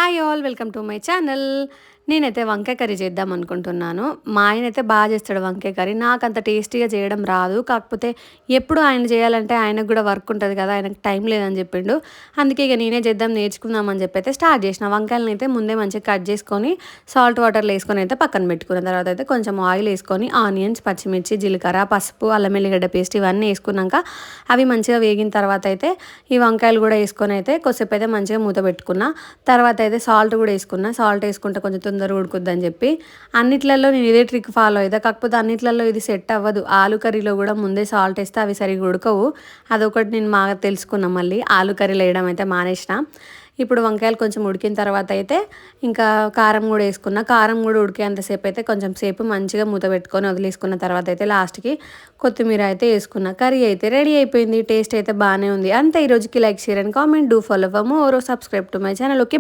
Hi all welcome to my channel. నేనైతే వంకాయ curry చేద్దాం అనుకుంటున్నాను. మా ఆయనైతే బాగా చేస్తాడు వంకాయ కర్రీ. నాకు అంత టేస్టీగా చేయడం రాదు. కాకపోతే ఎప్పుడు ఆయన చేయాలంటే ఆయనకు కూడా వర్క్ ఉంటుంది కదా, ఆయనకు టైం లేదని చెప్పిండు. అందుకే ఇక నేనే చేద్దాం నేర్చుకుందాం అని చెప్పి అయితే స్టార్ట్ చేసిన. వంకాయలను అయితే ముందే మంచిగా కట్ చేసుకొని సాల్ట్ వాటర్లో వేసుకొని అయితే పక్కన పెట్టుకున్న తర్వాత అయితే కొంచెం ఆయిల్ వేసుకొని ఆనియన్స్, పచ్చిమిర్చి, జీలకర్ర, పసుపు, అల్లం ఎల్లిగడ్డ పేస్ట్ ఇవన్నీ వేసుకున్నాక అవి మంచిగా వేగిన తర్వాత అయితే ఈ వంకాయలు కూడా వేసుకొని అయితే కొద్దిసేపు అయితే మంచిగా మూత పెట్టుకున్న. తర్వాత అయితే సాల్ట్ కూడా వేసుకున్నా. సాల్ట్ వేసుకుంటే కొంచెం తొందరగా ఉడుకుద్దని చెప్పి అన్నిట్లలో నేను ఇదే ట్రిక్ ఫాలో అవుతా. కాకపోతే అన్నిట్లలో ఇది సెట్ అవ్వదు. ఆలు కర్రీలో కూడా ముందే సాల్ట్ వేస్తే అవి సరిగ్గా ఉడకవు. అదొకటి నేను బాగా తెలుసుకున్నా. మళ్ళీ ఆలు కర్రీలో వేయడం అయితే మానేసిన. ఇప్పుడు వంకాయలు కొంచెం ఉడికిన తర్వాత అయితే ఇంకా కారం కూడా వేసుకున్నా. కారం కూడా ఉడికేంతసేపు అయితే కొంచెం సేపు మంచిగా మూత పెట్టుకొని వదిలేసుకున్న తర్వాత అయితే లాస్ట్కి కొత్తిమీర అయితే వేసుకున్నా. కర్రీ అయితే రెడీ అయిపోయింది. టేస్ట్ అయితే బాగానే ఉంది. అంతే. ఈరోజుకి like, share and comment. Do follow for more. Subscribe to my channel. Okay.